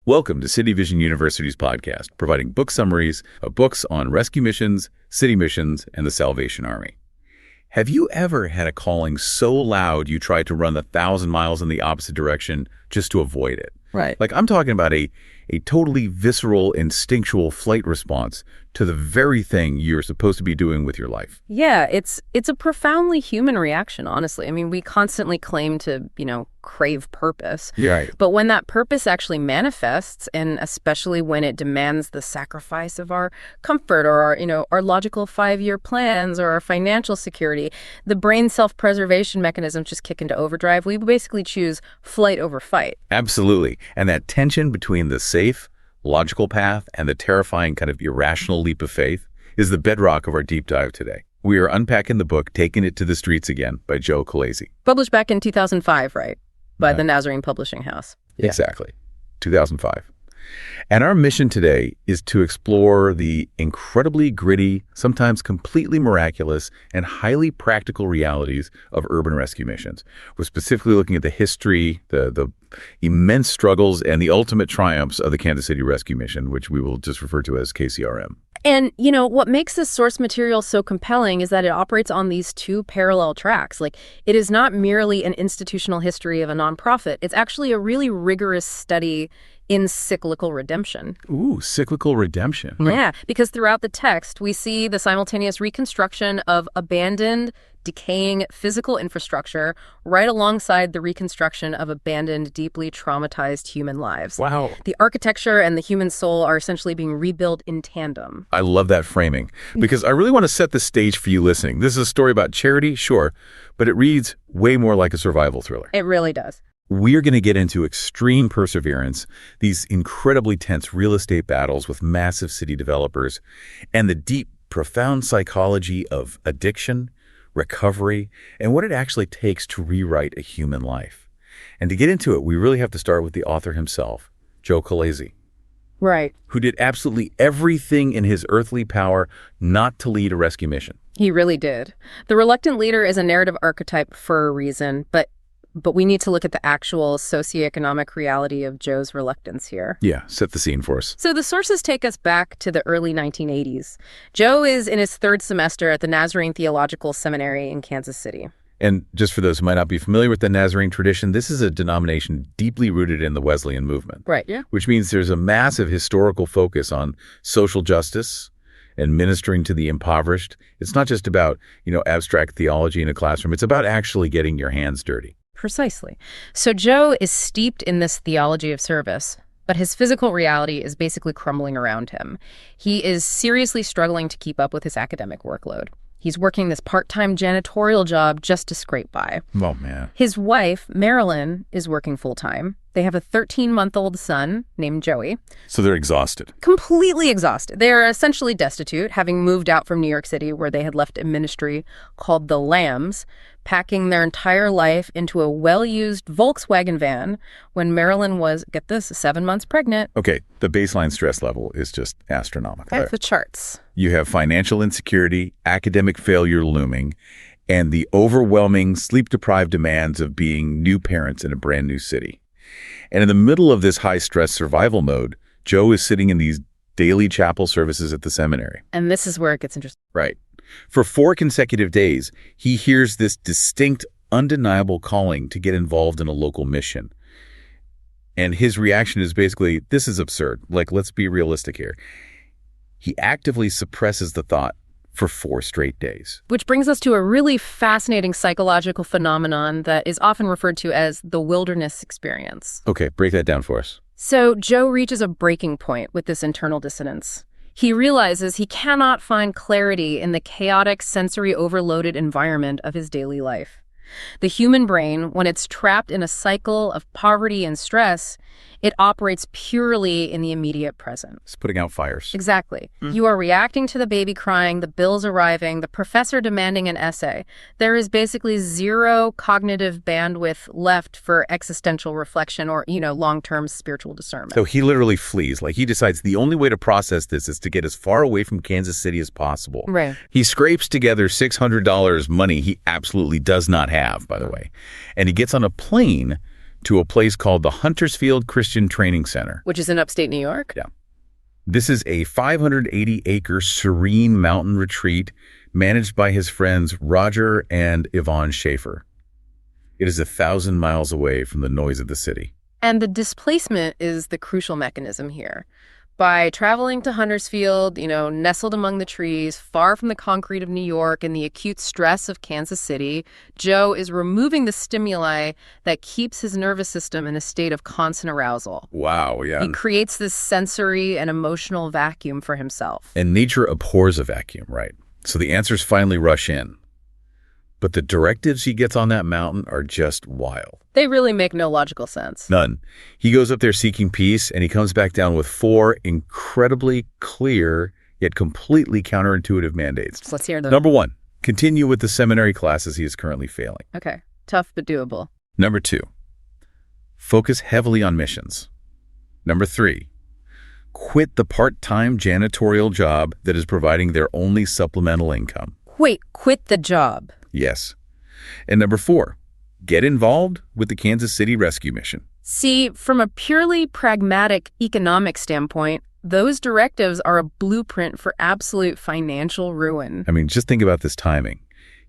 Welcome to City Vision University's podcast, providing book summaries of books on rescue missions, city missions, and the Salvation Army. Have you ever had a calling so loud you tried to run 1,000 miles in the opposite direction just to avoid it? Right. Like, I'm talking about a totally visceral, instinctual flight response to the very thing you're supposed to be doing with your life. Yeah, it's a profoundly human reaction, honestly. I mean, we constantly claim to, crave purpose. Yeah. Right. But when that purpose actually manifests, and especially when it demands the sacrifice of our comfort or our logical 5-year plans or our financial security, the brain self-preservation mechanisms just kick into overdrive. We basically choose flight over fight. Absolutely. And that tension between the safe, logical path and the terrifying kind of irrational leap of faith is the bedrock of our deep dive today. We are unpacking the book, Taking It to the Streets Again by Joe Colaizzi. Published back in 2005, right? By the Nazarene Publishing House. Yeah. Exactly. 2005. And our mission today is to explore the incredibly gritty, sometimes completely miraculous, and highly practical realities of urban rescue missions. We're specifically looking at the history, the immense struggles, and the ultimate triumphs of the Kansas City Rescue Mission, which we will just refer to as KCRM. And, what makes this source material so compelling is that it operates on these two parallel tracks. Like, it is not merely an institutional history of a nonprofit. It's actually a really rigorous study in cyclical redemption. Ooh, cyclical redemption. Yeah, because throughout the text, we see the simultaneous reconstruction of abandoned, decaying physical infrastructure right alongside the reconstruction of abandoned, deeply traumatized human lives. Wow. The architecture and the human soul are essentially being rebuilt in tandem. I love that framing because I really want to set the stage for you listening. This is a story about charity, sure, but it reads way more like a survival thriller. It really does. We're going to get into extreme perseverance, these incredibly tense real estate battles with massive city developers, and the deep, profound psychology of addiction, recovery, and what it actually takes to rewrite a human life. And to get into it, we really have to start with the author himself, Joe Colaizzi. Right. Who did absolutely everything in his earthly power not to lead a rescue mission. He really did. The reluctant leader is a narrative archetype for a reason, but we need to look at the actual socioeconomic reality of Joe's reluctance here. Yeah, set the scene for us. So the sources take us back to the early 1980s. Joe is in his 3rd semester at the Nazarene Theological Seminary in Kansas City. And just for those who might not be familiar with the Nazarene tradition, this is a denomination deeply rooted in the Wesleyan movement. Right, yeah. Which means there's a massive historical focus on social justice and ministering to the impoverished. It's not just about, abstract theology in a classroom. It's about actually getting your hands dirty. Precisely. So Joe is steeped in this theology of service, but his physical reality is basically crumbling around him. He is seriously struggling to keep up with his academic workload. He's working this part-time janitorial job just to scrape by. Oh, man. His wife, Marilyn, is working full-time. They have a 13-month-old son named Joey. So they're exhausted. Completely exhausted. They are essentially destitute, having moved out from New York City where they had left a ministry called the Lambs, packing their entire life into a well-used Volkswagen van when Marilyn was, get this, 7 months pregnant. Okay, the baseline stress level is just astronomical. Off the charts. You have financial insecurity, academic failure looming, and the overwhelming sleep-deprived demands of being new parents in a brand new city. And in the middle of this high-stress survival mode, Joe is sitting in these daily chapel services at the seminary. And this is where it gets interesting. Right. For 4 consecutive days, he hears this distinct, undeniable calling to get involved in a local mission. And his reaction is basically, this is absurd. Like, let's be realistic here. He actively suppresses the thought for 4 straight days. Which brings us to a really fascinating psychological phenomenon that is often referred to as the wilderness experience. Okay, break that down for us. So Joe reaches a breaking point with this internal dissonance. He realizes he cannot find clarity in the chaotic, sensory overloaded environment of his daily life. The human brain, when it's trapped in a cycle of poverty and stress, it operates purely in the immediate present. It's putting out fires. Exactly. You are reacting to the baby crying, the bills arriving, the professor demanding an essay. There is basically zero cognitive bandwidth left for existential reflection or, long-term spiritual discernment. So he literally flees. Like, he decides the only way to process this is to get as far away from Kansas City as possible. Right. He scrapes together $600 money he absolutely does not have, by the way. And he gets on a plane to a place called the Huntersfield Christian Training Center. Which is in upstate New York? Yeah. This is a 580-acre serene mountain retreat managed by his friends Roger and Yvonne Schaefer. It is 1,000 miles away from the noise of the city. And the displacement is the crucial mechanism here. By traveling to Huntersfield, nestled among the trees, far from the concrete of New York and the acute stress of Kansas City, Joe is removing the stimuli that keeps his nervous system in a state of constant arousal. Wow, yeah. He creates this sensory and emotional vacuum for himself. And nature abhors a vacuum, right? So the answers finally rush in. But the directives he gets on that mountain are just wild. They really make no logical sense. None. He goes up there seeking peace, and he comes back down with 4 incredibly clear, yet completely counterintuitive mandates. So let's hear them. Number 1, continue with the seminary classes he is currently failing. Okay. Tough but doable. Number 2, focus heavily on missions. Number 3, quit the part-time janitorial job that is providing their only supplemental income. Wait, quit the job? Yes. And number 4, get involved with the Kansas City rescue mission. See, from a purely pragmatic economic standpoint, those directives are a blueprint for absolute financial ruin. I mean, just think about this timing.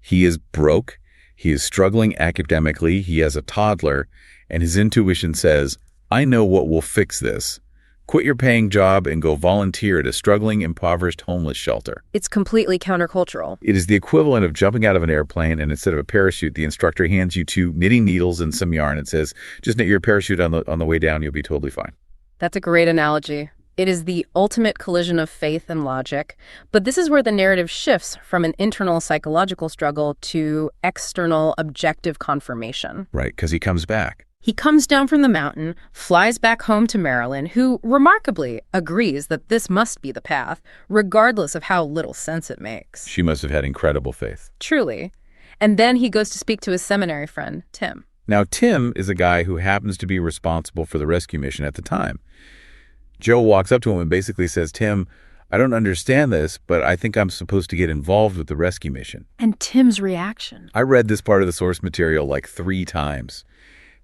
He is broke, he is struggling academically, he has a toddler, and his intuition says, I know what will fix this. Quit your paying job and go volunteer at a struggling, impoverished homeless shelter. It's completely countercultural. It is the equivalent of jumping out of an airplane and instead of a parachute, the instructor hands you 2 knitting needles and some yarn and says, just knit your parachute on the way down, you'll be totally fine. That's a great analogy. It is the ultimate collision of faith and logic. But this is where the narrative shifts from an internal psychological struggle to external objective confirmation. Right, because he comes back. He comes down from the mountain, flies back home to Marilyn, who remarkably agrees that this must be the path, regardless of how little sense it makes. She must have had incredible faith. Truly. And then he goes to speak to his seminary friend, Tim. Now, Tim is a guy who happens to be responsible for the rescue mission at the time. Joe walks up to him and basically says, Tim, I don't understand this, but I think I'm supposed to get involved with the rescue mission. And Tim's reaction. I read this part of the source material like 3 times.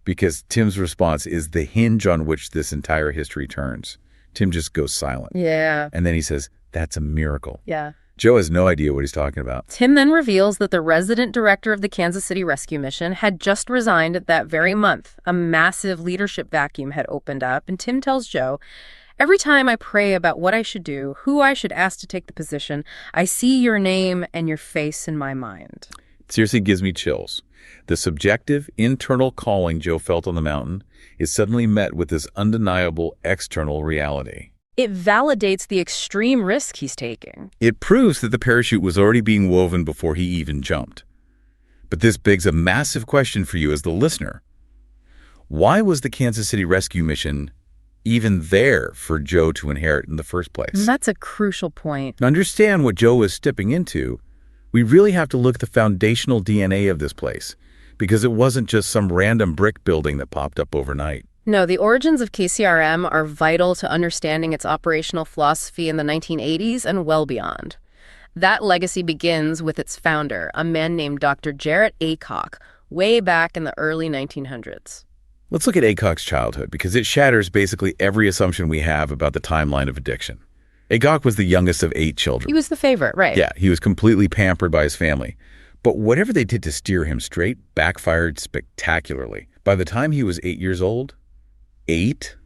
Because Tim's response is the hinge on which this entire history turns. Tim just goes silent. Yeah. And then he says, that's a miracle. Yeah. Joe has no idea what he's talking about. Tim then reveals that the resident director of the Kansas City Rescue Mission had just resigned that very month. A massive leadership vacuum had opened up, and Tim tells Joe, every time I pray about what I should do, who I should ask to take the position, I see your name and your face in my mind. It seriously gives me chills. The subjective, internal calling Joe felt on the mountain is suddenly met with this undeniable external reality. It validates the extreme risk he's taking. It proves that the parachute was already being woven before he even jumped. But this begs a massive question for you as the listener. Why was the Kansas City Rescue Mission even there for Joe to inherit in the first place? That's a crucial point. To understand what Joe was stepping into, we really have to look at the foundational DNA of this place, because it wasn't just some random brick building that popped up overnight. No, the origins of KCRM are vital to understanding its operational philosophy in the 1980s and well beyond. That legacy begins with its founder, a man named Dr. Jarrett Aycock, way back in the early 1900s. Let's look at Aycock's childhood, because it shatters basically every assumption we have about the timeline of addiction. Aycock was the youngest of 8 children. He was the favorite, right? Yeah, he was completely pampered by his family. But whatever they did to steer him straight backfired spectacularly. By the time he was 8 years old, 8,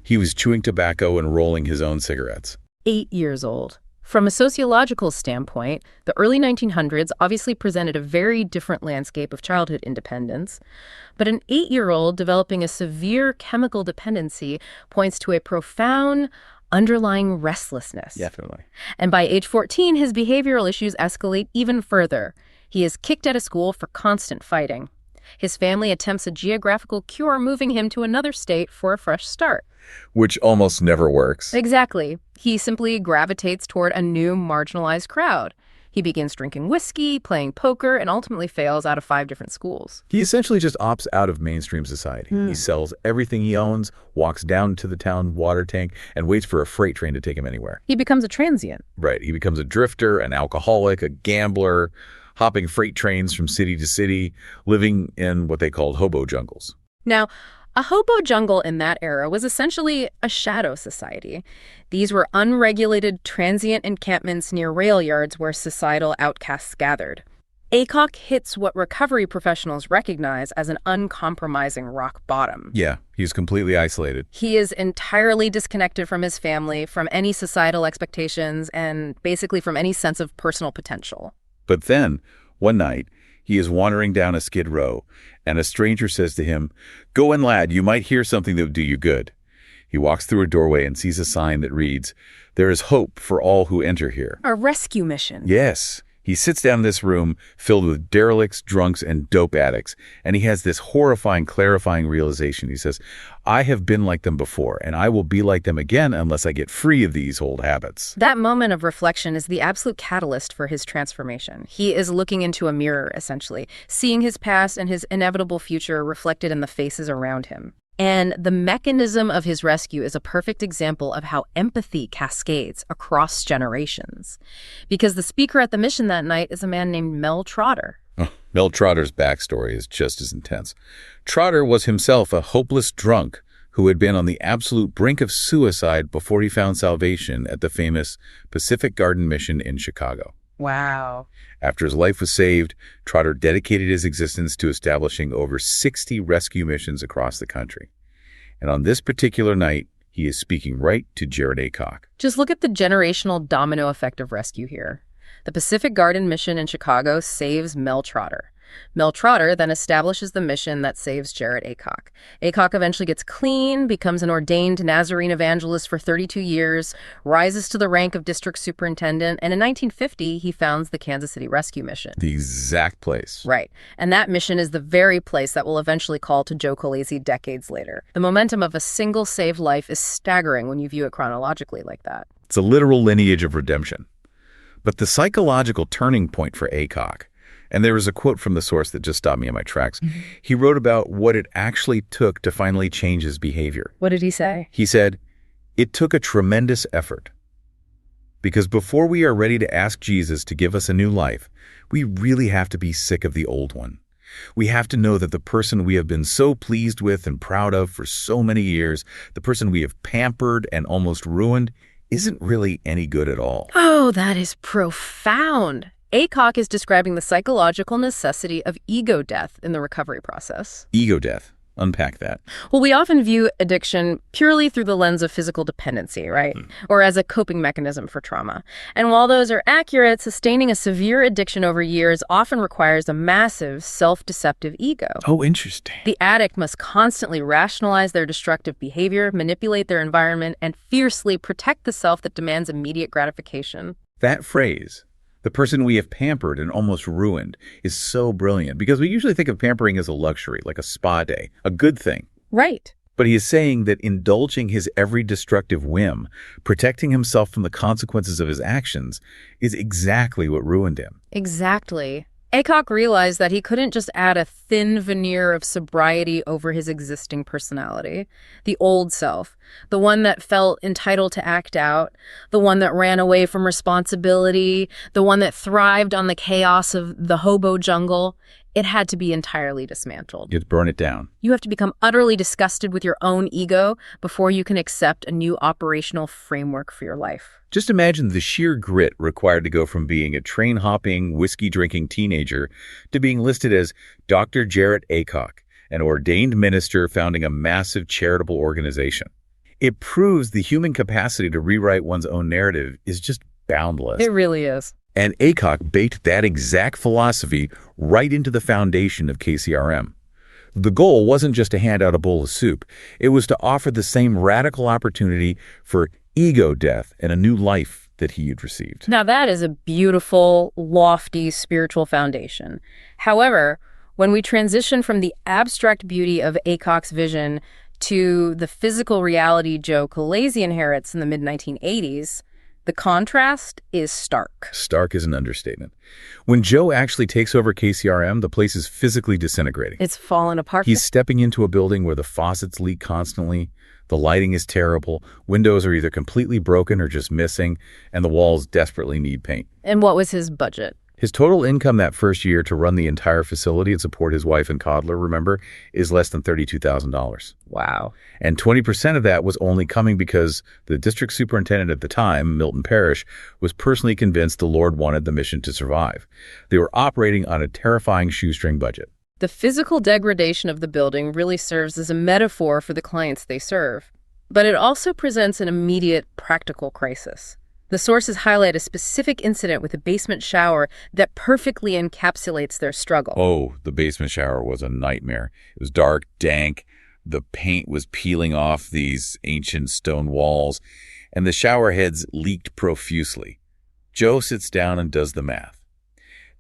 he was chewing tobacco and rolling his own cigarettes. 8 years old. From a sociological standpoint, the early 1900s obviously presented a very different landscape of childhood independence. But an 8-year-old developing a severe chemical dependency points to a profound underlying restlessness. Definitely. And by age 14, his behavioral issues escalate even further. He is kicked out of school for constant fighting. His family attempts a geographical cure, moving him to another state for a fresh start. Which almost never works. Exactly. He simply gravitates toward a new marginalized crowd. He begins drinking whiskey, playing poker, and ultimately fails out of 5 different schools. He essentially just opts out of mainstream society. He sells everything he owns, walks down to the town water tank, and waits for a freight train to take him anywhere. He becomes a transient. Right. He becomes a drifter, an alcoholic, a gambler, hopping freight trains from city to city, living in what they called hobo jungles. Now, A hobo jungle in that era was essentially a shadow society. These were unregulated, transient encampments near rail yards where societal outcasts gathered. Aycock hits what recovery professionals recognize as an uncompromising rock bottom. Yeah, he's completely isolated. He is entirely disconnected from his family, from any societal expectations, and basically from any sense of personal potential. But then, one night, he is wandering down a skid row, and a stranger says to him, "Go in, lad, you might hear something that would do you good." He walks through a doorway and sees a sign that reads, "There is hope for all who enter here." A rescue mission. Yes. He sits down in this room filled with derelicts, drunks, and dope addicts, and he has this horrifying, clarifying realization. He says, "I have been like them before, and I will be like them again unless I get free of these old habits." That moment of reflection is the absolute catalyst for his transformation. He is looking into a mirror, essentially, seeing his past and his inevitable future reflected in the faces around him. And the mechanism of his rescue is a perfect example of how empathy cascades across generations. Because the speaker at the mission that night is a man named Mel Trotter. Oh, Mel Trotter's backstory is just as intense. Trotter was himself a hopeless drunk who had been on the absolute brink of suicide before he found salvation at the famous Pacific Garden Mission in Chicago. Wow. After his life was saved, Trotter dedicated his existence to establishing over 60 rescue missions across the country. And on this particular night, he is speaking right to Jared Aycock. Just look at the generational domino effect of rescue here. The Pacific Garden Mission in Chicago saves Mel Trotter. Mel Trotter then establishes the mission that saves Jared Aycock. Aycock eventually gets clean, becomes an ordained Nazarene evangelist for 32 years, rises to the rank of district superintendent, and in 1950, he founds the Kansas City Rescue Mission. The exact place. Right. And that mission is the very place that will eventually call to Joe Colaizzi decades later. The momentum of a single saved life is staggering when you view it chronologically like that. It's a literal lineage of redemption. But the psychological turning point for Aycock, and there was a quote from the source that just stopped me in my tracks. He wrote about what it actually took to finally change his behavior. What did he say? He said, "It took a tremendous effort. Because before we are ready to ask Jesus to give us a new life, we really have to be sick of the old one. We have to know that the person we have been so pleased with and proud of for so many years, the person we have pampered and almost ruined, isn't really any good at all." Oh, that is profound. Aycock is describing the psychological necessity of ego death in the recovery process. Ego death. Unpack that. Well, we often view addiction purely through the lens of physical dependency, right? Or as a coping mechanism for trauma. And while those are accurate, sustaining a severe addiction over years often requires a massive self-deceptive ego. Oh, interesting. The addict must constantly rationalize their destructive behavior, manipulate their environment, and fiercely protect the self that demands immediate gratification. That phrase, "the person we have pampered and almost ruined," is so brilliant because we usually think of pampering as a luxury, like a spa day, a good thing. Right. But he is saying that indulging his every destructive whim, protecting himself from the consequences of his actions, is exactly what ruined him. Exactly. Aycock realized that he couldn't just add a thin veneer of sobriety over his existing personality. The old self, the one that felt entitled to act out, the one that ran away from responsibility, the one that thrived on the chaos of the hobo jungle. It had to be entirely dismantled. You have to burn it down. You have to become utterly disgusted with your own ego before you can accept a new operational framework for your life. Just imagine the sheer grit required to go from being a train-hopping, whiskey-drinking teenager to being listed as Dr. Jared Aycock, an ordained minister founding a massive charitable organization. It proves the human capacity to rewrite one's own narrative is just boundless. It really is. And Aycock baked that exact philosophy right into the foundation of KCRM. The goal wasn't just to hand out a bowl of soup. It was to offer the same radical opportunity for ego death and a new life that he had received. Now that is a beautiful, lofty spiritual foundation. However, when we transition from the abstract beauty of Aycock's vision to the physical reality Joe Colaizzi inherits in the mid-1980s, the contrast is stark. Stark is an understatement. When Joe actually takes over KCRM, the place is physically disintegrating. It's fallen apart. He's stepping into a building where the faucets leak constantly, the lighting is terrible, windows are either completely broken or just missing, and the walls desperately need paint. And what was his budget? His total income that first year to run the entire facility and support his wife and toddler, remember, is less than $32,000. Wow. And 20% of that was only coming because the district superintendent at the time, Milton Parrish, was personally convinced the Lord wanted the mission to survive. They were operating on a terrifying shoestring budget. The physical degradation of the building really serves as a metaphor for the clients they serve. But it also presents an immediate practical crisis. The sources highlight a specific incident with a basement shower that perfectly encapsulates their struggle. Oh, the basement shower was a nightmare. It was dark, dank. The paint was peeling off these ancient stone walls, and the shower heads leaked profusely. Joe sits down and does the math.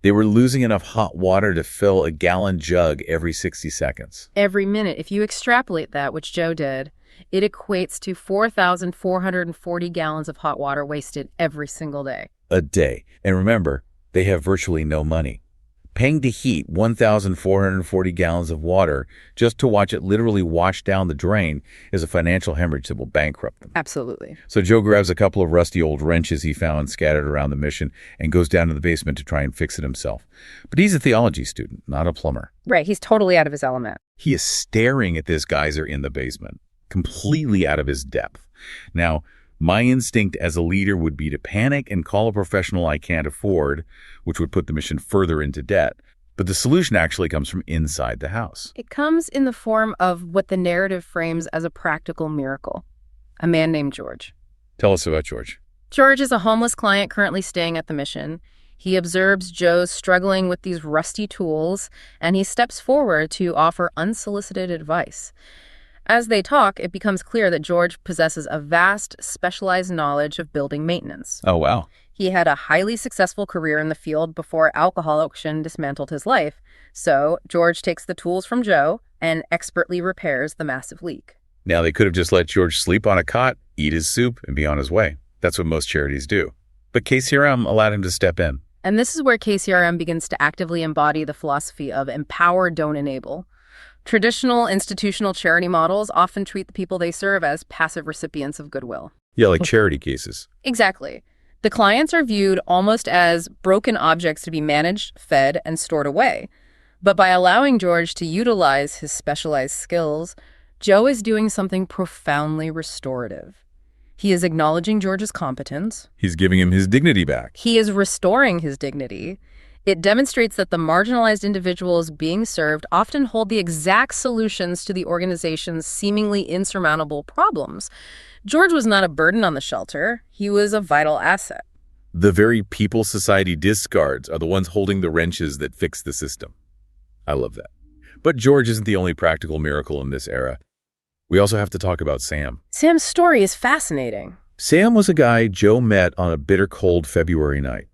They were losing enough hot water to fill a gallon jug every 60 seconds. Every minute. If you extrapolate that, which Joe did, it equates to 4,440 gallons of hot water wasted every single day. A day. And remember, they have virtually no money. Paying to heat 1,440 gallons of water just to watch it literally wash down the drain is a financial hemorrhage that will bankrupt them. Absolutely. So Joe grabs a couple of rusty old wrenches he found scattered around the mission and goes down to the basement to try and fix it himself. But he's a theology student, not a plumber. Right, he's totally out of his element. He is staring at this geyser in the basement, completely out of his depth. Now, my instinct as a leader would be to panic and call a professional I can't afford, which would put the mission further into debt. But the solution actually comes from inside the house. It comes in the form of what the narrative frames as a practical miracle. A man named George. Tell us about George. George is a homeless client currently staying at the mission. He observes Joe struggling with these rusty tools, and he steps forward to offer unsolicited advice. As they talk, it becomes clear that George possesses a vast, specialized knowledge of building maintenance. Oh, wow. He had a highly successful career in the field before alcohol addiction dismantled his life. So George takes the tools from Joe and expertly repairs the massive leak. Now, they could have just let George sleep on a cot, eat his soup, and be on his way. That's what most charities do. But KCRM allowed him to step in. And this is where KCRM begins to actively embody the philosophy of empower, don't enable. Traditional institutional charity models often treat the people they serve as passive recipients of goodwill. Yeah, like charity cases. Exactly. The clients are viewed almost as broken objects to be managed, fed, and stored away. But by allowing George to utilize his specialized skills, Joe is doing something profoundly restorative. He is acknowledging George's competence. He's giving him his dignity back. He is restoring his dignity. It demonstrates that the marginalized individuals being served often hold the exact solutions to the organization's seemingly insurmountable problems. George was not a burden on the shelter. He was a vital asset. The very people society discards are the ones holding the wrenches that fix the system. I love that. But George isn't the only practical miracle in this era. We also have to talk about Sam. Sam's story is fascinating. Sam was a guy Joe met on a bitter cold February night.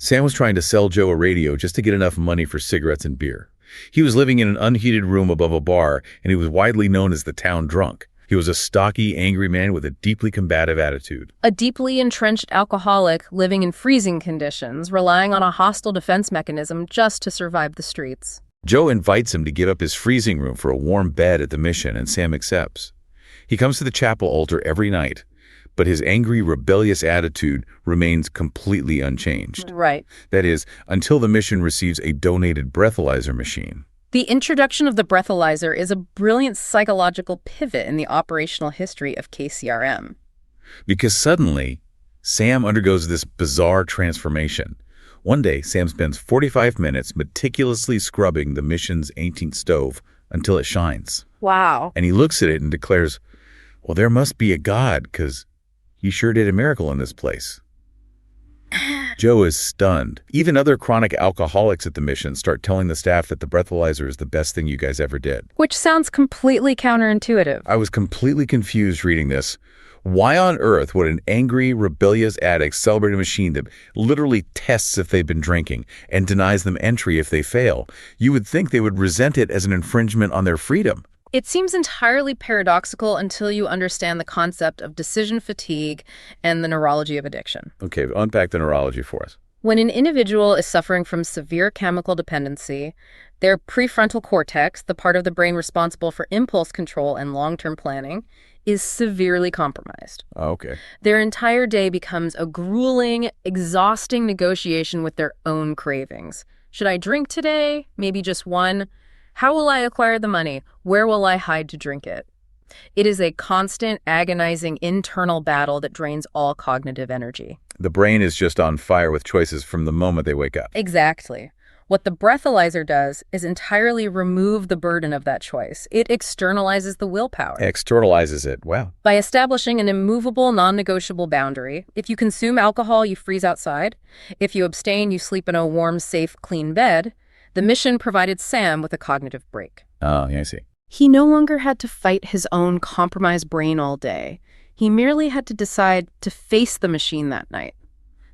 Sam was trying to sell Joe a radio just to get enough money for cigarettes and beer. He was living in an unheated room above a bar, and he was widely known as the town drunk. He was a stocky, angry man with a deeply combative attitude. A deeply entrenched alcoholic living in freezing conditions, relying on a hostile defense mechanism just to survive the streets. Joe invites him to give up his freezing room for a warm bed at the mission, and Sam accepts. He comes to the chapel altar every night, but his angry, rebellious attitude remains completely unchanged. Right. That is, until the mission receives a donated breathalyzer machine. The introduction of the breathalyzer is a brilliant psychological pivot in the operational history of KCRM. Because suddenly, Sam undergoes this bizarre transformation. One day, Sam spends 45 minutes meticulously scrubbing the mission's ancient stove until it shines. Wow. And he looks at it and declares, well, there must be a God, because he sure did a miracle in this place. Joe is stunned. Even other chronic alcoholics at the mission start telling the staff that the breathalyzer is the best thing you guys ever did. Which sounds completely counterintuitive. I was completely confused reading this. Why on earth would an angry, rebellious addict celebrate a machine that literally tests if they've been drinking and denies them entry if they fail? You would think they would resent it as an infringement on their freedom. It seems entirely paradoxical until you understand the concept of decision fatigue and the neurology of addiction. Okay, unpack the neurology for us. When an individual is suffering from severe chemical dependency, their prefrontal cortex, the part of the brain responsible for impulse control and long-term planning, is severely compromised. Oh, okay. Their entire day becomes a grueling, exhausting negotiation with their own cravings. Should I drink today? Maybe just one? How will I acquire the money? Where will I hide to drink it? It is a constant, agonizing internal battle that drains all cognitive energy. The brain is just on fire with choices from the moment they wake up. Exactly. What the breathalyzer does is entirely remove the burden of that choice. It externalizes the willpower. Externalizes it. Wow. By establishing an immovable, non-negotiable boundary, if you consume alcohol, you freeze outside. If you abstain, you sleep in a warm, safe, clean bed. The mission provided Sam with a cognitive break. Oh, yeah, I see. He no longer had to fight his own compromised brain all day. He merely had to decide to face the machine that night.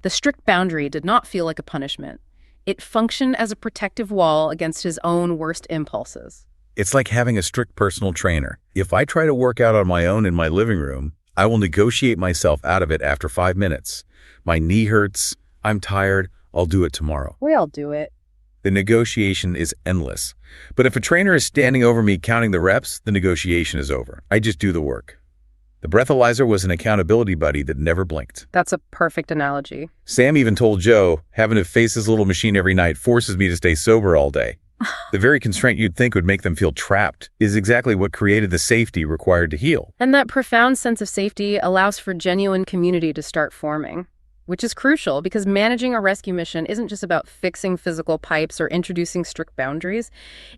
The strict boundary did not feel like a punishment. It functioned as a protective wall against his own worst impulses. It's like having a strict personal trainer. If I try to work out on my own in my living room, I will negotiate myself out of it after 5 minutes. My knee hurts. I'm tired. I'll do it tomorrow. We all do it. The negotiation is endless. But if a trainer is standing over me counting the reps, the negotiation is over. I just do the work. The breathalyzer was an accountability buddy that never blinked. That's a perfect analogy. Sam even told Joe, having to face this little machine every night forces me to stay sober all day. The very constraint you'd think would make them feel trapped is exactly what created the safety required to heal. And that profound sense of safety allows for genuine community to start forming, which is crucial because managing a rescue mission isn't just about fixing physical pipes or introducing strict boundaries.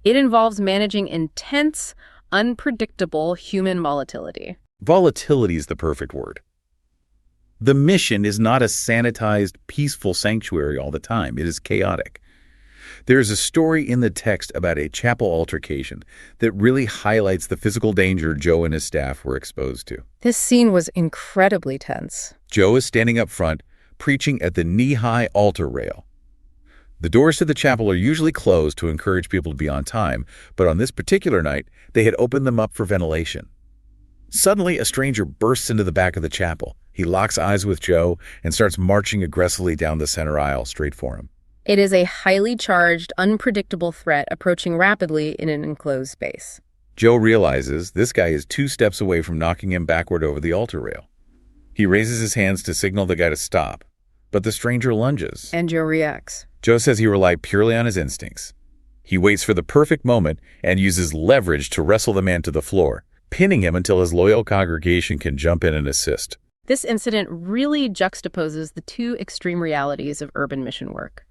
It involves managing intense, unpredictable human volatility. Volatility is the perfect word. The mission is not a sanitized, peaceful sanctuary all the time. It is chaotic. There is a story in the text about a chapel altercation that really highlights the physical danger Joe and his staff were exposed to. This scene was incredibly tense. Joe is standing up front, preaching at the knee-high altar rail. The doors to the chapel are usually closed to encourage people to be on time, but on this particular night, they had opened them up for ventilation. Suddenly, a stranger bursts into the back of the chapel. He locks eyes with Joe and starts marching aggressively down the center aisle straight for him. It is a highly charged, unpredictable threat approaching rapidly in an enclosed space. Joe realizes this guy is 2 steps away from knocking him backward over the altar rail. He raises his hands to signal the guy to stop, but the stranger lunges. And Joe reacts. Joe says he relied purely on his instincts. He waits for the perfect moment and uses leverage to wrestle the man to the floor, pinning him until his loyal congregation can jump in and assist. This incident really juxtaposes the 2 extreme realities of urban mission work: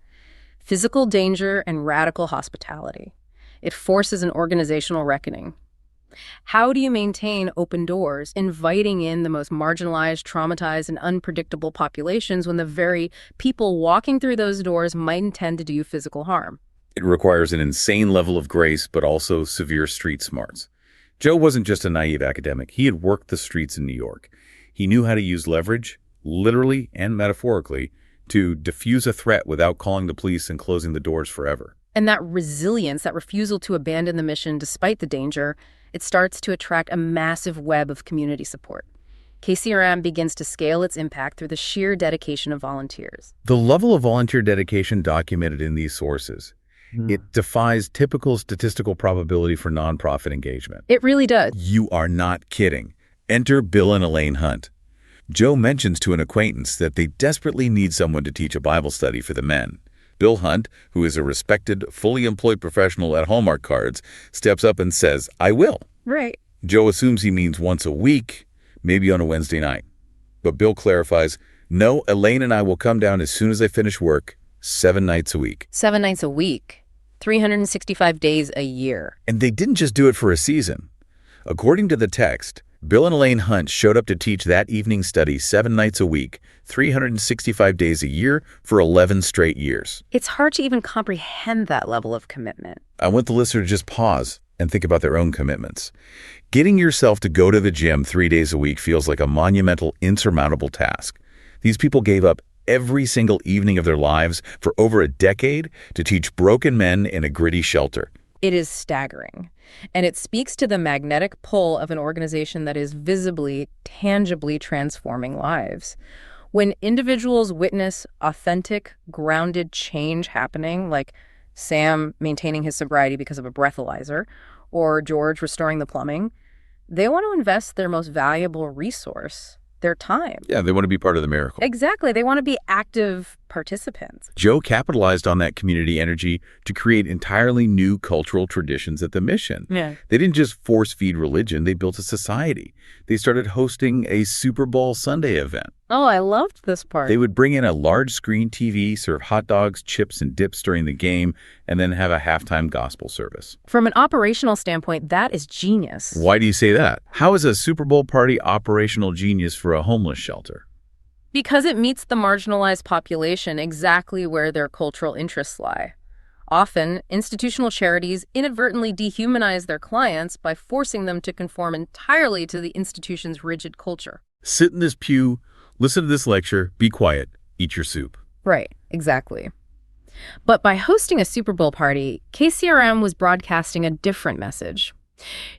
physical danger and radical hospitality. It forces an organizational reckoning. How do you maintain open doors, inviting in the most marginalized, traumatized, and unpredictable populations when the very people walking through those doors might intend to do you physical harm? It requires an insane level of grace, but also severe street smarts. Joe wasn't just a naive academic. He had worked the streets in New York. He knew how to use leverage, literally and metaphorically, to diffuse a threat without calling the police and closing the doors forever. And that resilience, that refusal to abandon the mission despite the danger, it starts to attract a massive web of community support. KCRM begins to scale its impact through the sheer dedication of volunteers. The level of volunteer dedication documented in these sources, it defies typical statistical probability for nonprofit engagement. It really does. You are not kidding. Enter Bill and Elaine Hunt. Joe mentions to an acquaintance that they desperately need someone to teach a Bible study for the men. Bill Hunt, who is a respected, fully employed professional at Hallmark Cards, steps up and says, "I will." Right. Joe assumes he means once a week, maybe on a Wednesday night. But Bill clarifies, "No, Elaine and I will come down as soon as I finish work, 7 nights a week." 7 nights a week. 365 days a year. And they didn't just do it for a season. According to the text, Bill and Elaine Hunt showed up to teach that evening study 7 nights a week, 365 days a year for 11 straight years. It's hard to even comprehend that level of commitment. I want the listener to just pause and think about their own commitments. Getting yourself to go to the gym 3 days a week feels like a monumental, insurmountable task. These people gave up every single evening of their lives for over a decade to teach broken men in a gritty shelter. It is staggering. And it speaks to the magnetic pull of an organization that is visibly, tangibly transforming lives. When individuals witness authentic, grounded change happening, like Sam maintaining his sobriety because of a breathalyzer, or George restoring the plumbing, They want to invest their most valuable resource, their time. Yeah, they want to be part of the miracle. Exactly. They want to be active participants. Joe capitalized on that community energy to create entirely new cultural traditions at the mission. Yeah. They didn't just force-feed religion, they built a society. They started hosting a Super Bowl Sunday event. Oh, I loved this part. They would bring in a large screen TV, serve hot dogs, chips, and dips during the game, and then have a halftime gospel service. From an operational standpoint, that is genius. Why do you say that? How is a Super Bowl party operational genius for a homeless shelter? Because it meets the marginalized population exactly where their cultural interests lie. Often, institutional charities inadvertently dehumanize their clients by forcing them to conform entirely to the institution's rigid culture. Sit in this pew, listen to this lecture, be quiet, eat your soup. Right, exactly. But by hosting a Super Bowl party, KCRM was broadcasting a different message.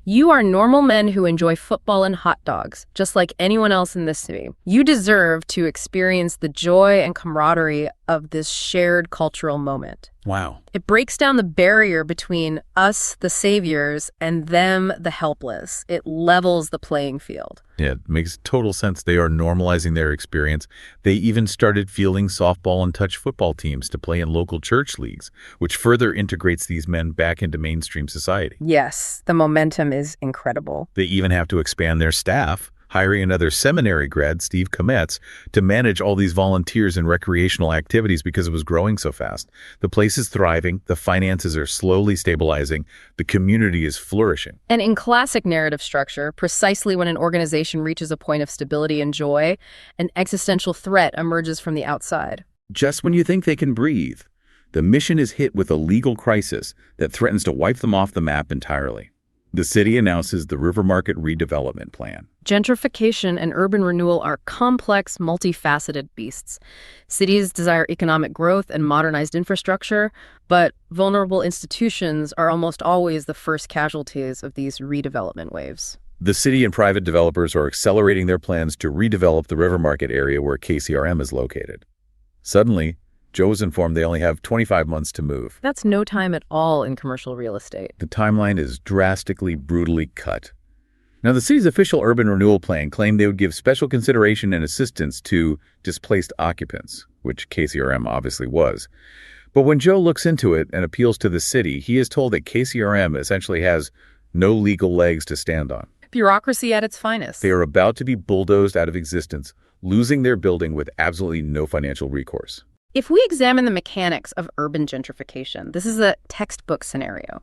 You are normal men who enjoy football and hot dogs, just like anyone else in this city. You deserve to experience the joy and camaraderie of this shared cultural moment. Wow. It breaks down the barrier between us, the saviors, and them, the helpless. It levels the playing field. Yeah, it makes total sense. They are normalizing their experience. They even started fielding softball and touch football teams to play in local church leagues, which further integrates these men back into mainstream society. Yes, the momentum is incredible. They even have to expand their staff, hiring another seminary grad, Steve Kometz, to manage all these volunteers and recreational activities because it was growing so fast. The place is thriving, the finances are slowly stabilizing, the community is flourishing. And in classic narrative structure, precisely when an organization reaches a point of stability and joy, an existential threat emerges from the outside. Just when you think they can breathe, the mission is hit with a legal crisis that threatens to wipe them off the map entirely. The city announces the River Market redevelopment plan. Gentrification and urban renewal are complex, multifaceted beasts. Cities desire economic growth and modernized infrastructure, but vulnerable institutions are almost always the first casualties of these redevelopment waves. The city and private developers are accelerating their plans to redevelop the River Market area where KCRM is located. Suddenly, Joe is informed they only have 25 months to move. That's no time at all in commercial real estate. The timeline is drastically, brutally cut. Now, the city's official urban renewal plan claimed they would give special consideration and assistance to displaced occupants, which KCRM obviously was. But when Joe looks into it and appeals to the city, he is told that KCRM essentially has no legal legs to stand on. Bureaucracy at its finest. They are about to be bulldozed out of existence, losing their building with absolutely no financial recourse. If we examine the mechanics of urban gentrification, this is a textbook scenario.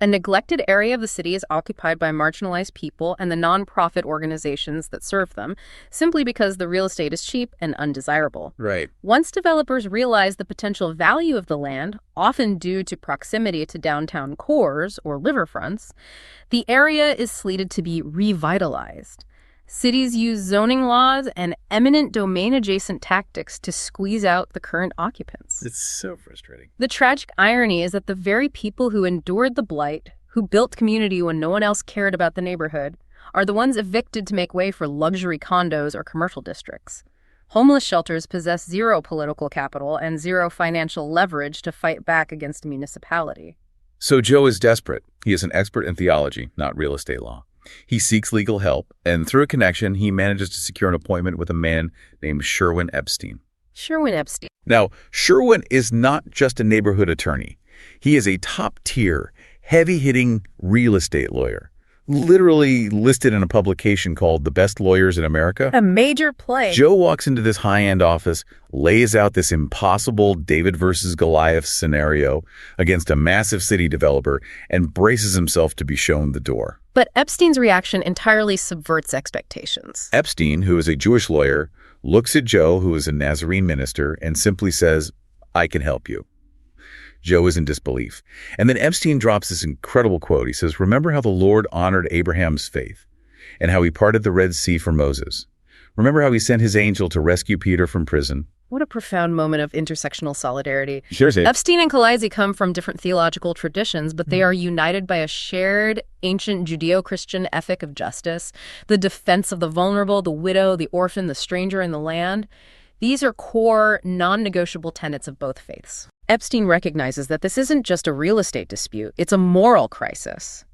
A neglected area of the city is occupied by marginalized people and the nonprofit organizations that serve them, simply because the real estate is cheap and undesirable. Right. Once developers realize the potential value of the land, often due to proximity to downtown cores or riverfronts, the area is slated to be revitalized. Cities use zoning laws and eminent domain-adjacent tactics to squeeze out the current occupants. It's so frustrating. The tragic irony is that the very people who endured the blight, who built community when no one else cared about the neighborhood, are the ones evicted to make way for luxury condos or commercial districts. Homeless shelters possess zero political capital and zero financial leverage to fight back against a municipality. So Joe is desperate. He is an expert in theology, not real estate law. He seeks legal help, and through a connection, he manages to secure an appointment with a man named Sherwin Epstein. Sherwin Epstein. Now, Sherwin is not just a neighborhood attorney. He is a top-tier, heavy-hitting real estate lawyer, literally listed in a publication called The Best Lawyers in America. A major play. Joe walks into this high-end office, lays out this impossible David versus Goliath scenario against a massive city developer, and braces himself to be shown the door. But Epstein's reaction entirely subverts expectations. Epstein, who is a Jewish lawyer, looks at Joe, who is a Nazarene minister, and simply says, "I can help you." Joe is in disbelief. And then Epstein drops this incredible quote. He says, "Remember how the Lord honored Abraham's faith and how he parted the Red Sea for Moses. Remember how he sent his angel to rescue Peter from prison." What a profound moment of intersectional solidarity. Sure. Epstein and Colaizzi come from different theological traditions, but they are united by a shared ancient Judeo-Christian ethic of justice, the defense of the vulnerable, the widow, the orphan, the stranger in the land. These are core, non-negotiable tenets of both faiths. Epstein recognizes that this isn't just a real estate dispute, it's a moral crisis.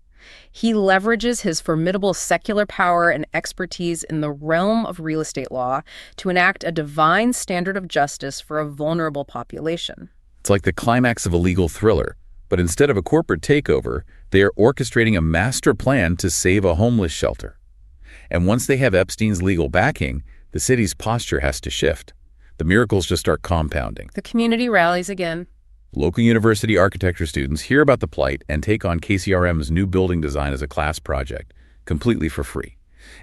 He leverages his formidable secular power and expertise in the realm of real estate law to enact a divine standard of justice for a vulnerable population. It's like the climax of a legal thriller, but instead of a corporate takeover, they are orchestrating a master plan to save a homeless shelter. And once they have Epstein's legal backing, the city's posture has to shift. The miracles just start compounding. The community rallies again. Local university architecture students hear about the plight and take on KCRM's new building design as a class project, completely for free.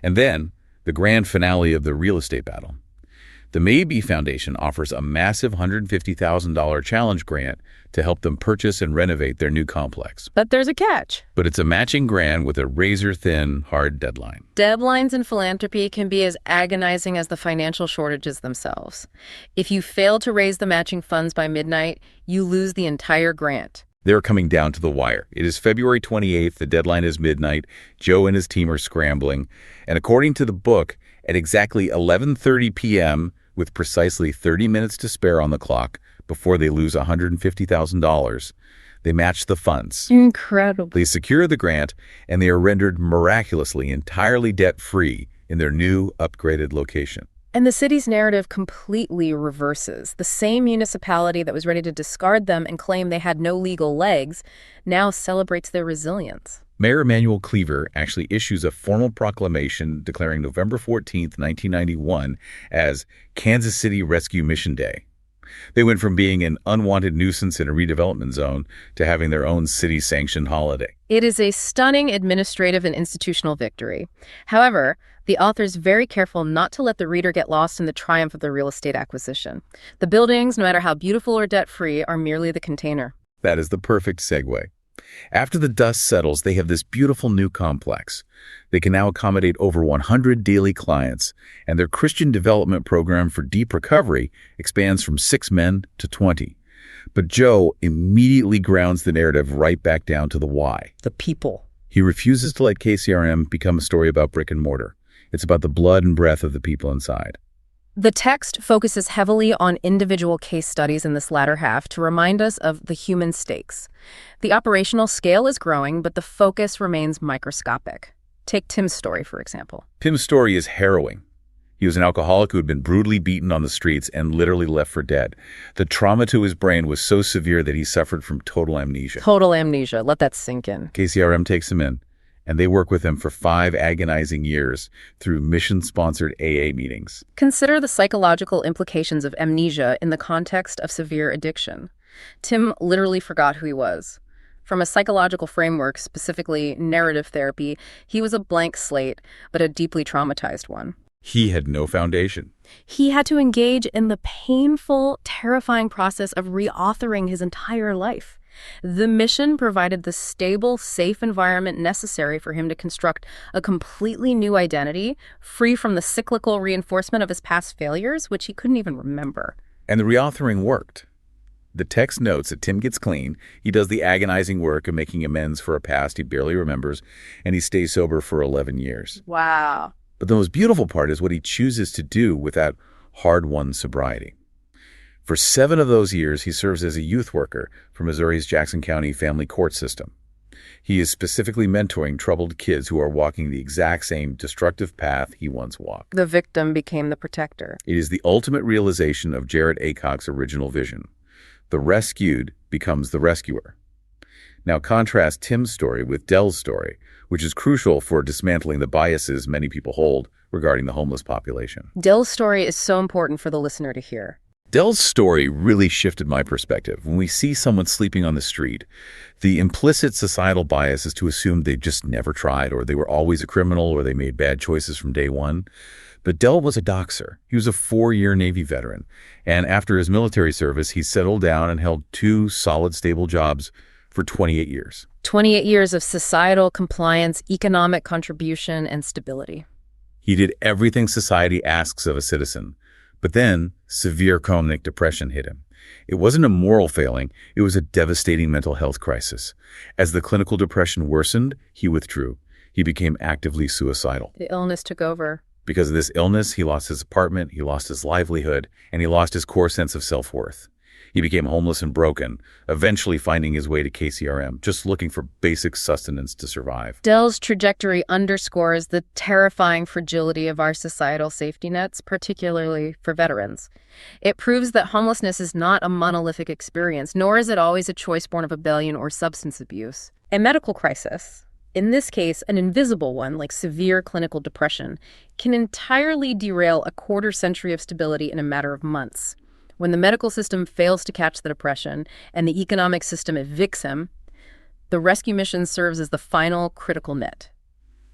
And then, the grand finale of the real estate battle. The Maybe Foundation offers a massive $150,000 challenge grant to help them purchase and renovate their new complex. But there's a catch. But it's a matching grant with a razor-thin, hard deadline. Deadlines in philanthropy can be as agonizing as the financial shortages themselves. If you fail to raise the matching funds by midnight, you lose the entire grant. They're coming down to the wire. It is February 28th. The deadline is midnight. Joe and his team are scrambling. And according to the book, at exactly 11:30 p.m., with precisely 30 minutes to spare on the clock before they lose $150,000, they match the funds. Incredible. They secure the grant, and they are rendered miraculously entirely debt-free in their new, upgraded location. And the city's narrative completely reverses. The same municipality that was ready to discard them and claim they had no legal legs now celebrates their resilience. Mayor Emanuel Cleaver actually issues a formal proclamation declaring November 14, 1991 as Kansas City Rescue Mission Day. They went from being an unwanted nuisance in a redevelopment zone to having their own city-sanctioned holiday. It is a stunning administrative and institutional victory. However, the author's very careful not to let the reader get lost in the triumph of the real estate acquisition. The buildings, no matter how beautiful or debt-free, are merely the container. That is the perfect segue. After the dust settles, they have this beautiful new complex. They can now accommodate over 100 daily clients, and their Christian development program for deep recovery expands from 6 men to 20. But Joe immediately grounds the narrative right back down to the why. The people. He refuses to let KCRM become a story about brick and mortar. It's about the blood and breath of the people inside. The text focuses heavily on individual case studies in this latter half to remind us of the human stakes. The operational scale is growing, but the focus remains microscopic. Take Tim's story, for example. Tim's story is harrowing. He was an alcoholic who had been brutally beaten on the streets and literally left for dead. The trauma to his brain was so severe that he suffered from total amnesia. Total amnesia. Let that sink in. KCRM takes him in, and they work with him for 5 agonizing years through mission-sponsored AA meetings. Consider the psychological implications of amnesia in the context of severe addiction. Tim literally forgot who he was. From a psychological framework, specifically narrative therapy, he was a blank slate, but a deeply traumatized one. He had no foundation. He had to engage in the painful, terrifying process of reauthoring his entire life. The mission provided the stable, safe environment necessary for him to construct a completely new identity, free from the cyclical reinforcement of his past failures, which he couldn't even remember. And the reauthoring worked. The text notes that Tim gets clean, he does the agonizing work of making amends for a past he barely remembers, and he stays sober for 11 years. Wow. But the most beautiful part is what he chooses to do with that hard-won sobriety. For 7 of those years, he serves as a youth worker for Missouri's Jackson County Family Court System. He is specifically mentoring troubled kids who are walking the exact same destructive path he once walked. The victim became the protector. It is the ultimate realization of Jared Aycock's original vision. The rescued becomes the rescuer. Now contrast Tim's story with Dell's story, which is crucial for dismantling the biases many people hold regarding the homeless population. Dell's story is so important for the listener to hear. Dell's story really shifted my perspective. When we see someone sleeping on the street, the implicit societal bias is to assume they just never tried, or they were always a criminal, or they made bad choices from day one. But Dell was a doxer. He was a 4-year Navy veteran. And after his military service, he settled down and held 2 solid, stable jobs for 28 years. 28 years of societal compliance, economic contribution, and stability. He did everything society asks of a citizen. But then, severe chronic depression hit him. It wasn't a moral failing, it was a devastating mental health crisis. As the clinical depression worsened, he withdrew. He became actively suicidal. The illness took over. Because of this illness, he lost his apartment, he lost his livelihood, and he lost his core sense of self-worth. He became homeless and broken, eventually finding his way to KCRM, just looking for basic sustenance to survive. Dell's trajectory underscores the terrifying fragility of our societal safety nets, particularly for veterans. It proves that homelessness is not a monolithic experience, nor is it always a choice born of rebellion or substance abuse. A medical crisis, in this case an invisible one like severe clinical depression, can entirely derail a quarter-century of stability in a matter of months. When the medical system fails to catch the depression and the economic system evicts him, the rescue mission serves as the final critical net.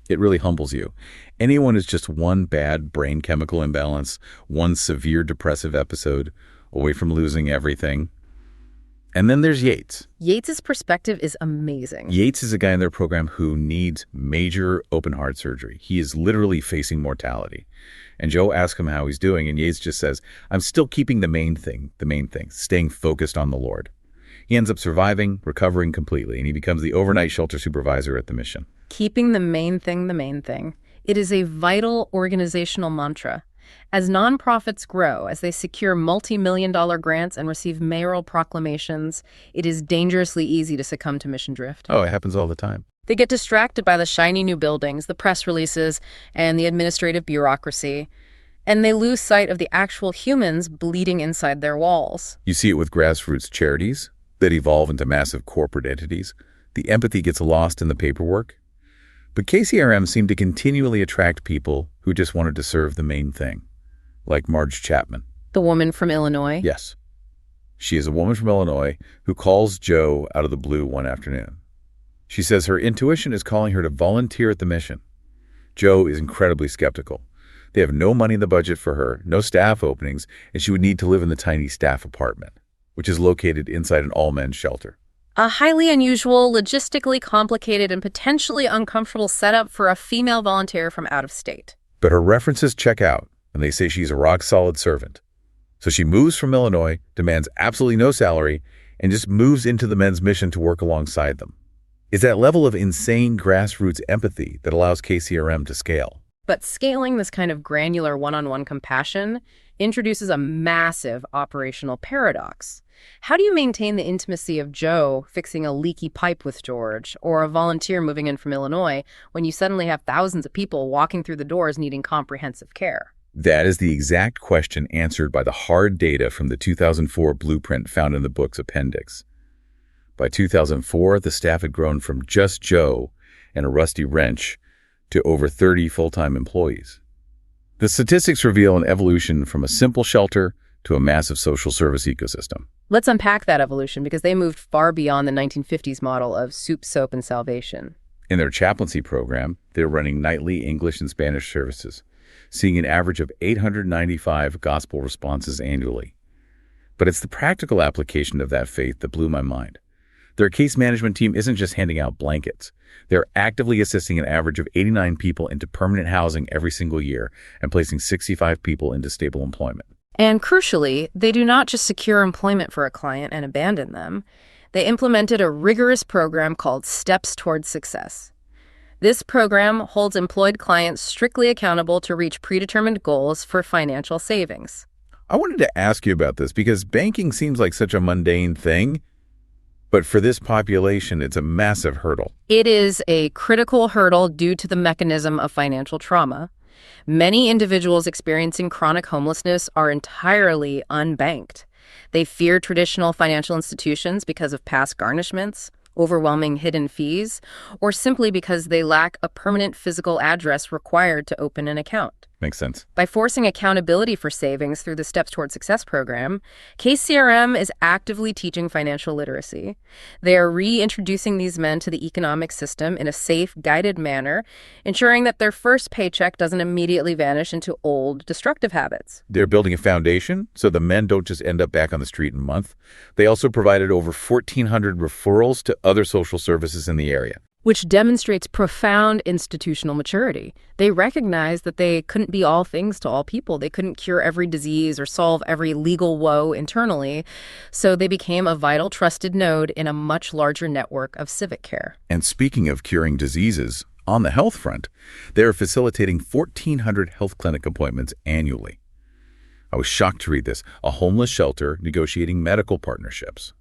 It really humbles you. Anyone is just one bad brain chemical imbalance, one severe depressive episode away from losing everything. And then there's Yates. Yates's perspective is amazing. Yates is a guy in their program who needs major open heart surgery. He is literally facing mortality. And Joe asks him how he's doing, and Yates just says, I'm still keeping the main thing, staying focused on the Lord. He ends up surviving, recovering completely, and he becomes the overnight shelter supervisor at the mission. Keeping the main thing the main thing. It is a vital organizational mantra. As nonprofits grow, as they secure multi-million-dollar grants and receive mayoral proclamations, it is dangerously easy to succumb to mission drift. Oh, it happens all the time. They get distracted by the shiny new buildings, the press releases, and the administrative bureaucracy, and they lose sight of the actual humans bleeding inside their walls. You see it with grassroots charities that evolve into massive corporate entities. The empathy gets lost in the paperwork. But KCRM seemed to continually attract people who just wanted to serve the main thing, like Marge Chapman. The woman from Illinois? Yes. She is a woman from Illinois who calls Joe out of the blue one afternoon. She says her intuition is calling her to volunteer at the mission. Joe is incredibly skeptical. They have no money in the budget for her, no staff openings, and she would need to live in the tiny staff apartment, which is located inside an all-men's shelter. A highly unusual, logistically complicated, and potentially uncomfortable setup for a female volunteer from out of state. But her references check out, and they say she's a rock-solid servant. So she moves from Illinois, demands absolutely no salary, and just moves into the men's mission to work alongside them. It's that level of insane grassroots empathy that allows KCRM to scale. But scaling this kind of granular one-on-one compassion introduces a massive operational paradox. How do you maintain the intimacy of Joe fixing a leaky pipe with George, or a volunteer moving in from Illinois, when you suddenly have thousands of people walking through the doors needing comprehensive care? That is the exact question answered by the hard data from the 2004 blueprint found in the book's appendix. By 2004, the staff had grown from just Joe and a rusty wrench to over 30 full-time employees. The statistics reveal an evolution from a simple shelter to a massive social service ecosystem. Let's unpack that evolution, because they moved far beyond the 1950s model of soup, soap, and salvation. In their chaplaincy program, they're running nightly English and Spanish services, seeing an average of 895 gospel responses annually. But it's the practical application of that faith that blew my mind. Their case management team isn't just handing out blankets. They're actively assisting an average of 89 people into permanent housing every single year and placing 65 people into stable employment. And crucially, they do not just secure employment for a client and abandon them. They implemented a rigorous program called Steps Towards Success. This program holds employed clients strictly accountable to reach predetermined goals for financial savings. I wanted to ask you about this because banking seems like such a mundane thing, but for this population, it's a massive hurdle. It is a critical hurdle due to the mechanism of financial trauma. Many individuals experiencing chronic homelessness are entirely unbanked. They fear traditional financial institutions because of past garnishments, overwhelming hidden fees, or simply because they lack a permanent physical address required to open an account. Makes sense. By forcing accountability for savings through the Steps Toward Success program, KCRM is actively teaching financial literacy. They are reintroducing these men to the economic system in a safe, guided manner, ensuring that their first paycheck doesn't immediately vanish into old, destructive habits. They're building a foundation so the men don't just end up back on the street in a month. They also provided over 1,400 referrals to other social services in the area, which demonstrates profound institutional maturity. They recognized that they couldn't be all things to all people. They couldn't cure every disease or solve every legal woe internally, so they became a vital, trusted node in a much larger network of civic care. And speaking of curing diseases, on the health front, they're facilitating 1,400 health clinic appointments annually. I was shocked to read this. A homeless shelter negotiating medical partnerships.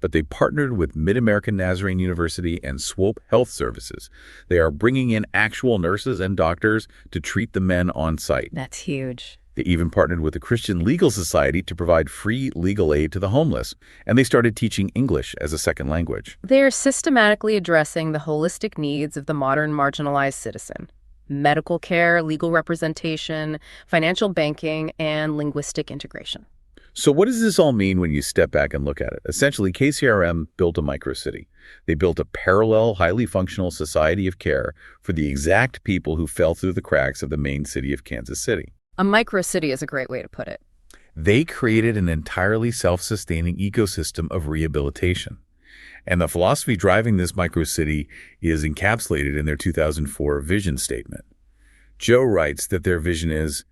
But they partnered with Mid-American Nazarene University and Swope Health Services. They are bringing in actual nurses and doctors to treat the men on site. That's huge. They even partnered with the Christian Legal Society to provide free legal aid to the homeless, and they started teaching English as a second language. They're systematically addressing the holistic needs of the modern marginalized citizen: medical care, legal representation, financial banking, and linguistic integration. So what does this all mean when you step back and look at it? Essentially, KCRM built a microcity. They built a parallel, highly functional society of care for the exact people who fell through the cracks of the main city of Kansas City. A microcity is a great way to put it. They created an entirely self-sustaining ecosystem of rehabilitation. And the philosophy driving this microcity is encapsulated in their 2004 vision statement. Joe writes that their vision is,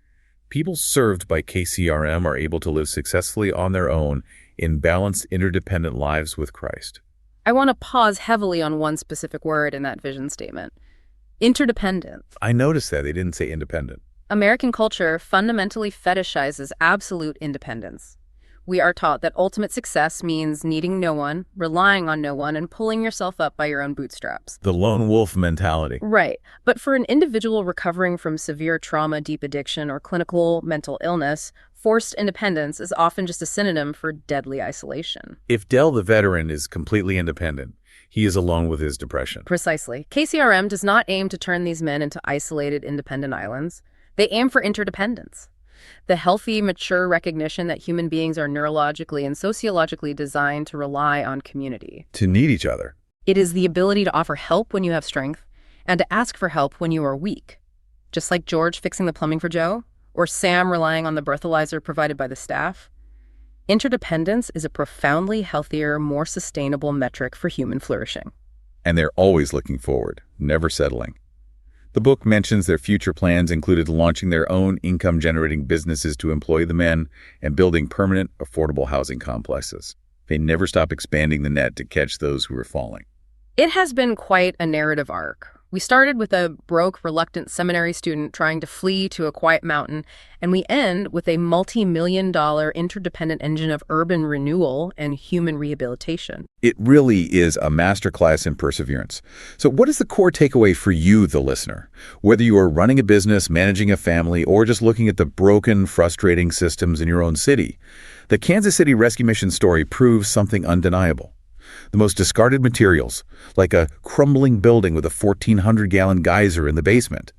people served by KCRM are able to live successfully on their own in balanced, interdependent lives with Christ. I want to pause heavily on one specific word in that vision statement: interdependence. I noticed that they didn't say independent. American culture fundamentally fetishizes absolute independence. We are taught that ultimate success means needing no one, relying on no one, and pulling yourself up by your own bootstraps. The lone wolf mentality. Right. But for an individual recovering from severe trauma, deep addiction, or clinical mental illness, forced independence is often just a synonym for deadly isolation. If Dell the veteran is completely independent, he is alone with his depression. Precisely. KCRM does not aim to turn these men into isolated, independent islands. They aim for interdependence. The healthy, mature recognition that human beings are neurologically and sociologically designed to rely on community. To need each other. It is the ability to offer help when you have strength and to ask for help when you are weak. Just like George fixing the plumbing for Joe, or Sam relying on the breathalyzer provided by the staff. Interdependence is a profoundly healthier, more sustainable metric for human flourishing. And they're always looking forward, never settling. The book mentions their future plans included launching their own income-generating businesses to employ the men and building permanent, affordable housing complexes. They never stop expanding the net to catch those who are falling. It has been quite a narrative arc. We started with a broke, reluctant seminary student trying to flee to a quiet mountain, and we end with a multi-million-dollar interdependent engine of urban renewal and human rehabilitation. It really is a masterclass in perseverance. So what is the core takeaway for you, the listener? Whether you are running a business, managing a family, or just looking at the broken, frustrating systems in your own city, the Kansas City Rescue Mission story proves something undeniable. The most discarded materials, like a crumbling building with a 1,400-gallon geyser in the basement,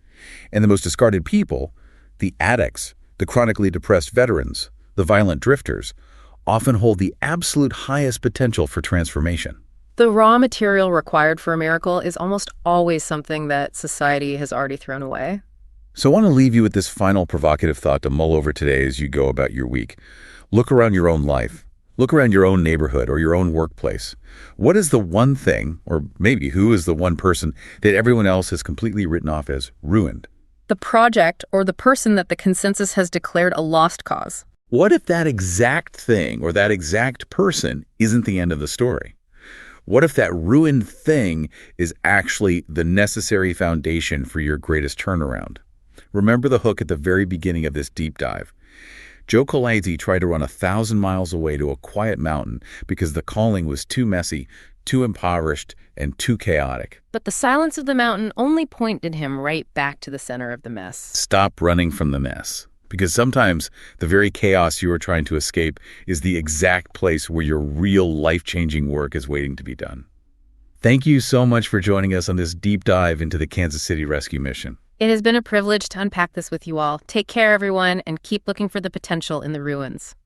and the most discarded people, the addicts, the chronically depressed veterans, the violent drifters, often hold the absolute highest potential for transformation. The raw material required for a miracle is almost always something that society has already thrown away. So I want to leave you with this final provocative thought to mull over today as you go about your week. Look around your own life. Look around your own neighborhood or your own workplace. What is the one thing, or maybe who is the one person, that everyone else has completely written off as ruined? The project or the person that the consensus has declared a lost cause. What if that exact thing or that exact person isn't the end of the story? What if that ruined thing is actually the necessary foundation for your greatest turnaround? Remember the hook at the very beginning of this deep dive. Joe Colaizzi tried to run 1,000 miles away to a quiet mountain because the calling was too messy, too impoverished, and too chaotic. But the silence of the mountain only pointed him right back to the center of the mess. Stop running from the mess, because sometimes the very chaos you are trying to escape is the exact place where your real life-changing work is waiting to be done. Thank you so much for joining us on this deep dive into the Kansas City Rescue Mission. It has been a privilege to unpack this with you all. Take care, everyone, and keep looking for the potential in the ruins.